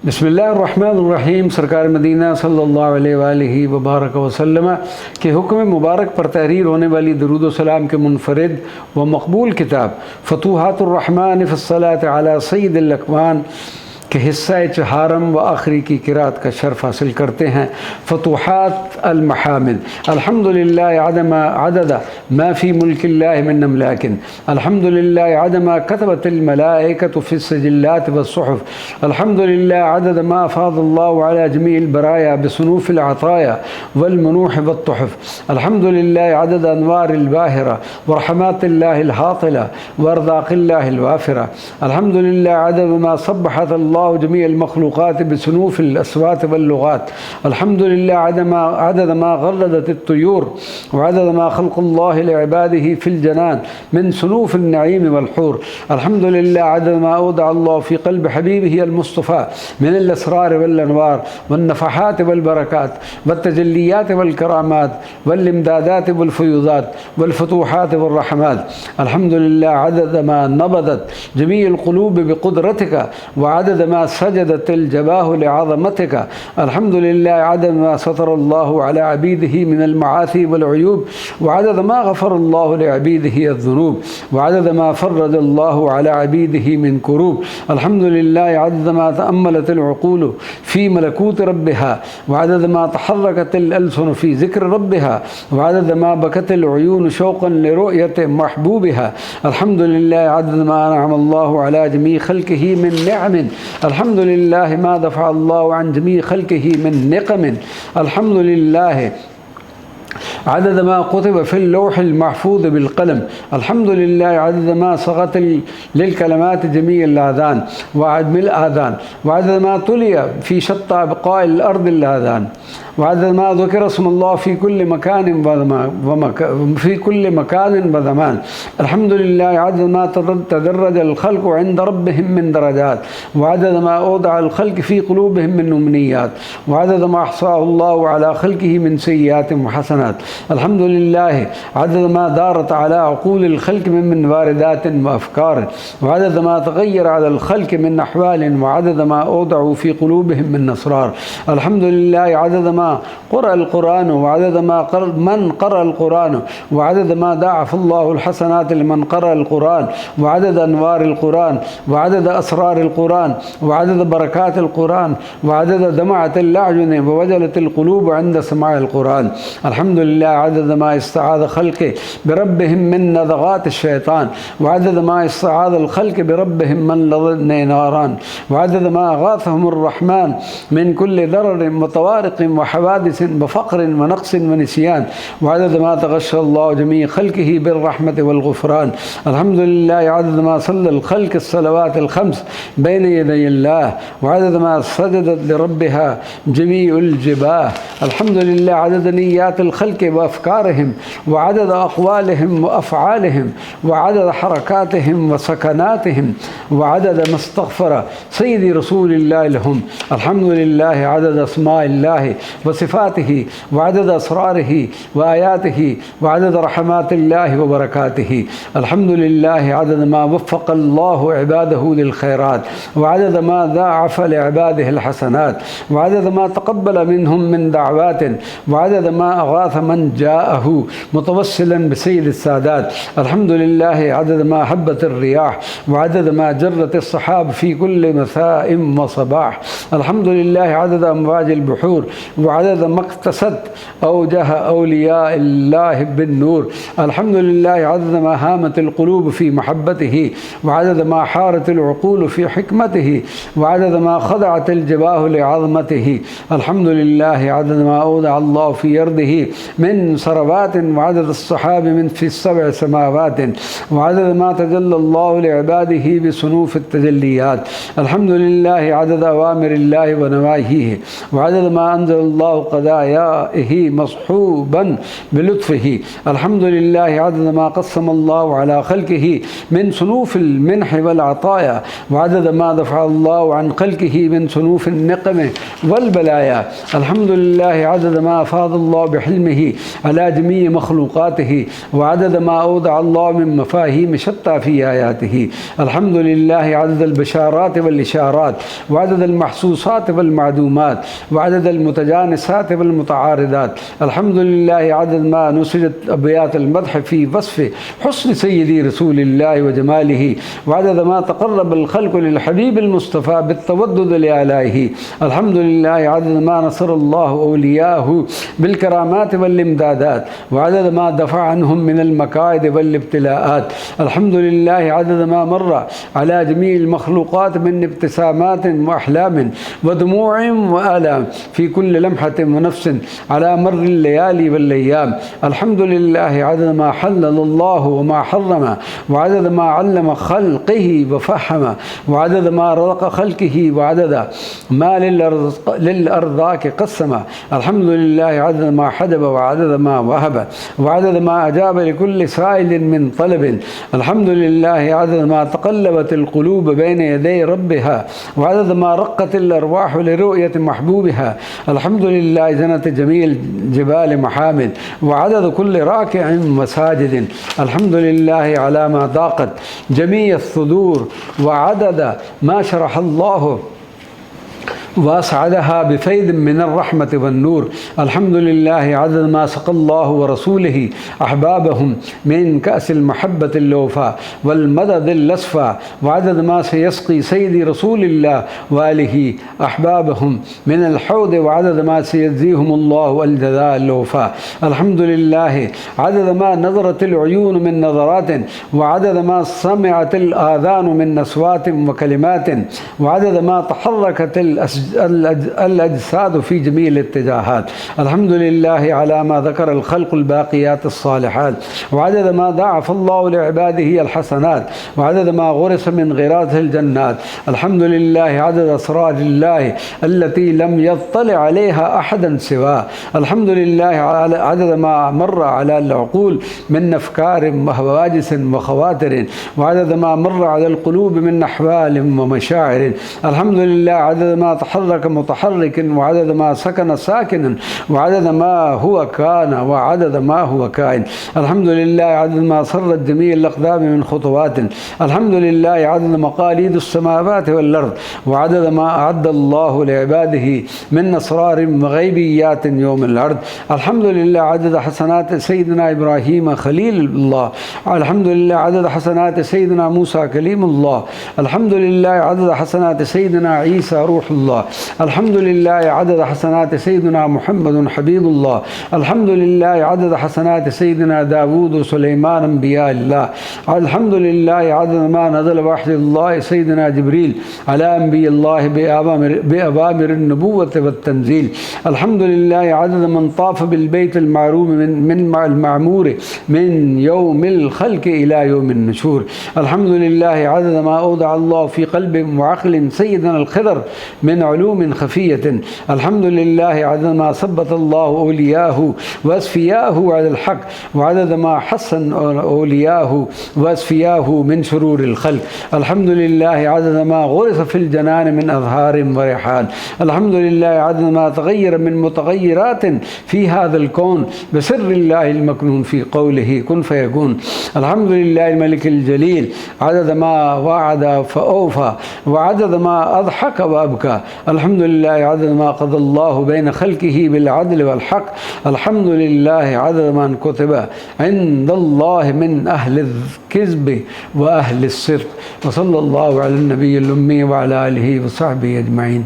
बिस्मिल्लाहिर्रहमानिर्रहीम। सरकार मदीना सल्लल्लाहु अलैहि वबारक वसल्लम के हुक्म मुबारक पर तहरीर होने वाली दरूद व सलाम के मुनफरिद व मकबूल किताब फतूहातुर रहमान फ़स्सलात अला सय्यिदिल अकवान के हिस्सा चहारम व आखिरी की किरात का शर्फ हासिल करते हैं। फतूहात अल महामिद अल्हम्दुलिल्लाह अदमा अददा मा फ़ी मुल्किल्लाहि मिन अमलाकिन अल्हम्दुलिल्लाह अदमा कतबतिल मलाइकतु फ़िस सिजिल्लात व सुहुफ़ अल्हम्दुलिल्लाह अदद मा फ़ादल्लाहु अला जमीइल बराया बिसुनूफ़िल अताया वल मुनूह व तुहफ़ अल्हम्दुलिल्लाह अदद अनवारिल बाहिरा व रहमातिल्लाहिल हातिला व अर्ज़ाक़िल्लाहिल वाफ़िरा अल्हम्दुलिल्लाह अदद मा सब्बहत जमीअल मखलूक़ात बिसुनूफ़िल अस्वात वल लुग़ात अल्हम्दुलिल्लाह अदद मा ग़र्रदतित तुयूर व अदद मा ख़ल्क़ुल्लाहि लिइबादिही फ़िल जनान मिन सुनूफ़िन नईम वल हूर अल्हम्दुलिल्लाह अदद मा औदअ अल्लाहु फ़ी क़ल्बि हबीबिही अल मुस्तफ़ा मिनल असरार वल अनवार वन नफ़हात वल बरकात वत तजल्लियात वल करामात वल इमदादात वल फ़ुयूज़ात वल फ़ुतूहात वल रहमात अल्हम्दुलिल्लाह अदद मा नबदत जमीअल क़ुलूब बिक़ुदरतिका व अदद मा सजदतिल जबाह लिअज़मतिका अल्हम्दुलिल्लाह अदद मा सतरल्लाहु अला अबीदिही मिनल मआसी वल उयूब व अदद मा गफ़रल्लाहु लिअबीदिही अज़्ज़ुनूब व अदद मा फ़र्रजल्लाहु अला अबीदिही मिन कुरूब अल्हम्दुलिल्लाह अदद मा तअम्मलतिल उक़ूल फ़ी मलकूत रब्बिहा व अदद मा तहर्रकतिल अलसन फ़ी ज़िक्र रब्बिहा व अदद मा बकतिल उयून शौक़न लिरुयति महबूबिहा अल्हम्दुलिल्लाह अदद मा अनअमल्लाहु अला जमीइ ख़ल्क़िही मिन निअमिन अल्हम्दुलिल्लाह मा दफ़अ अल्लाहु अन जमीइ ख़ल्क़िही मिन निक़मिन अल्हम्दुलिल्लाह अदद मा कुतिब फ़िल लौहिल महफ़ूज़ बिल क़लम अल्हम्दुलिल्लाह अदद मा सग़त लिल कलमात जमीअल आज़ान व अदमिल आज़ान व अदद मा तुलिया फ़ी शत्ता बक़ाइल अर्दिल आज़ान व अदद मा ज़ुकिर इस्मुल्लाह फ़ी कुल्लि मकान व ज़मान अल्हम्दुलिल्लाह अदद मा तदर्रजल ख़ल्क़ु इंद रब्बिहिम मिन दरजात व अदद मा औदअल ख़ल्क़ फ़ी क़ुलूबिहिम मिन उमनियात व अदद मा अहसाहुल्लाहु अला ख़ल्क़िही मिन सय्यिआतिन व हसनात अल्हम्दुलिल्लाह अदद मा दारत अला अक़ूलिल ख़ल्क़ मिन वारिदातिन व अफ़कार व अदद मा तग़य्यर अलल ख़ल्क़ मिन अहवालिन व अदद मा औदअू फ़ी क़ुलूबिहिम मिन असरार अल्हम्दुलिल्लाह अदद मा क़ुरिअल क़ुरआन व अदद मा मन क़रअल क़ुरआन व अदद मा दअफ़ल्लाहुल हसनात लिमन क़रअल क़ुरआन व अदद अनवारिल क़ुरआन व अदद असरारिल क़ुरआन व अदद बरकातिल क़ुरआन व अदद दमअतिल अअयुन व वजलतिल क़ुलूब इंद समाइल क़ुरआन अल्हम्दुलिल्लाह अदद मा इस्तआज़ ख़ल्क़ि बिरब्बिहिम मिन नज़ग़ातिश शैतान व अदद मा इस्तआज़ल ख़ल्क़ि बिरब्बिहिम मिन लज़नि नारान व अदद मा अग़ाथहुमुर रहमान मिन कुल्लि दररिन व तवारिक़िन व हवादिसिन व फ़क़्रिन व नक़्सिन व निस्यान व अदद मा तग़श्शल्लाहु जमीअ ख़ल्क़िही बिर्रहमति वल ग़ुफ़रान अल्हम्दुलिल्लाह अदद मा सल्लल ख़ल्क़ अस्सलवातिल ख़म्स बैन यदैल्लाह व अदद मा सजदत लिरब्बिहा जमीउल जिबाह अल्हम्दुलिल्लाह अदद निय्यातिल ख़ल्क़ व अफ़कारिहिम व अदद अक़वालिहिम व अफ़आलिहिम व अदद हरकातिहिम व सकनातिहिम व अदद मस्तग़फ़रा सय्यिदी रसूलिल्लाहि लहुम अल्हम्दुलिल्लाह अदद अस्माइल्लाहि व सिफ़ातिही व अदद असरारिही व आयातिही व अदद रहमातिल्लाहि व बरकातिही अल्हम्दुलिल्लाह अदद मा वफ़्फ़क़ल्लाहु इबादहु लिल ख़ैरात व अदद मा ज़ाअफ़ लिइबादिहिल हसनात व अदद मा तक़ब्बल मिनहुम मिन दअवातिन व अदद मा अग़ाथ मन जाअहु मुतवस्सिलन बिसय्यिदिस सादात अल्हम्दुलिल्लाह अदद मा हब्बतिर रियाह व अदद मा जर्रतिस सहाब फ़ी कुल्लि मसाइम व सबाह अल्हम्दुलिल्लाह अदद अमवाजिल बुहूर व अदद मक़्तसद औजह औलियाइल्लाहि बिन नूर अल्हम्दुलिल्लाह अदद मा हामतिल क़ुलूब फ़ी महब्बतिही व अदद मा हारतिल उक़ूल फ़ी हिकमतिही व अदद मा ख़दअतिल जिबाह लिअज़मतिही अल्हम्दुलिल्लाह अदद मा औदअ अल्लाहु फ़ी अर्दिही मिन सरवातिन व अदद अस्सहाब मिन फ़ी सबअ समावातिन व अदद मा तजल्लल्लाहु लिइबादिही बिसुनूफ़ित तजल्लियात अल्हम्दुलिल्लाह अदद अवामिरिल्लाहि व नवाहीही व अदद मा अंज़ल الله قضاياه مصحوبا بلطفه. الحمد لله عدد ما قسم الله على خلقه من صنوف المنح والعطايا، وعدد ما دفع الله عن خلقه من صنوف النقم والبلايا. الحمد لله عدد ما أفاض الله بحلمه على جميع مخلوقاته، وعدد ما أودع الله من مفاهيم شتى في آياته. الحمد لله عدد البشارات والإشارات، وعدد المحسوسات والمعدومات، وعدد المتجانسات والمتعارضات. الحمد لله عدد ما نسجت أبيات المدح في وصف حسن سيدي رسول الله وجماله، وعدد ما تقرب الخلق للحبيب المصطفى بالتودد لآلائه. الحمد لله عدد ما نصر الله أولياءه بالكرامات والإمدادات، وعدد ما دفع عنهم من المكائد والابتلاءات. الحمد لله عدد ما مر على جميع المخلوقات من ابتسامات وأحلام ودموع وآلام في كل لمحة ونفس على مر الليالي والأيام. الحمد لله عدد ما حلل الله وما حرم، وعدد ما علم خلقه وفهم، وعدد ما رزق خلقه، وعدد ما للأرزاق قسم. الحمد لله عدد ما حجب، وعدد ما وهب، وعدد ما أجاب لكل سائل من طلب. الحمد لله عدد ما تقلبت القلوب بين يدي ربها، وعدد ما رقت الأرواح لرؤية محبوبها. الحمد لله زنة جميل جبال محامد، وعدد كل راكع وساجد. الحمد لله على ما ضاقت جميع الصدور، وعدد ما شرح الله وأسعدها بفيض من الرحمة والنور. الحمد لله عدد ما سقى الله ورسوله أحبابهم من كأس المحبة اللوفاء والمدد الأصفى، وعدد ما سيسقي سيدي رسول الله وآله أحبابهم من الحوض، وعدد ما سيجزيهم الله الجزاء اللوفاء. الحمد لله عدد ما نظرت العيون من نظرات، وعدد ما سمعت الآذان من أصوات وكلمات، وعدد ما تحركت الأجساد في جميع الاتجاهات. الحمد لله على ما ذكر الخلق الباقيات الصالحات، وعدد ما ضاعف الله لعباده الحسنات، وعدد ما غرس من غراس الجنات. الحمد لله عدد أسرار الله التي لم يطلع عليها أحدا سواه. الحمد لله عدد ما مر على العقول من أفكار وهواجس وخواطر، وعدد ما مر على القلوب من أحوال ومشاعر. الحمد لله عدد ما تحرك متحرك، وعدد ما سكن ساكنا، وعدد ما هو كان، وعدد ما هو كائن. الحمد لله عدد ما صرت جميع الأقدام من خطوات. الحمد لله عدد مقاليد السماوات والأرض، وعدد ما أعد الله لعباده من أسرار وغيبيات يوم العرض. الحمد لله عدد حسنات سيدنا إبراهيم خليل الله. الحمد لله عدد حسنات سيدنا موسى كليم الله. الحمد لله عدد حسنات سيدنا عيسى روح الله. الحمد لله عدد حسنات سيدنا محمد حبيب الله. الحمد لله عدد حسنات سيدنا داود وسليمان أنبياء الله. الحمد لله عدد ما نزل وحي الله سيدنا جبريل على أنبياء الله بأوامر النبوة والتنزيل. الحمد لله عدد من طاف بالبيت المعروف من المعمور من يوم الخلق إلى يوم النشور. الحمد لله عدد ما أودع الله في قلب وعقل سيدنا الخضر من علوم خفية. الحمد لله عدد ما ثبت الله أولياه وأصفياه على الحق، وعدد ما حسن أولياه وأصفياه من شرور الخلق. الحمد لله عدد ما غرس في الجنان من أزهار وريحان. الحمد لله عدد ما تغير من متغيرات في هذا الكون بسر الله المكنون في قوله كن فيكون. الحمد لله الملك الجليل عدد ما وعد فأوفى، وعدد ما أضحك وأبكى. الحمد لله عدد ما قضى الله بين خلقه بالعدل والحق. الحمد لله عدد من كتب عند الله من أهل الكذب وأهل الصدق. وصلى الله على النبي الأمي وعلى آله وصحبه أجمعين.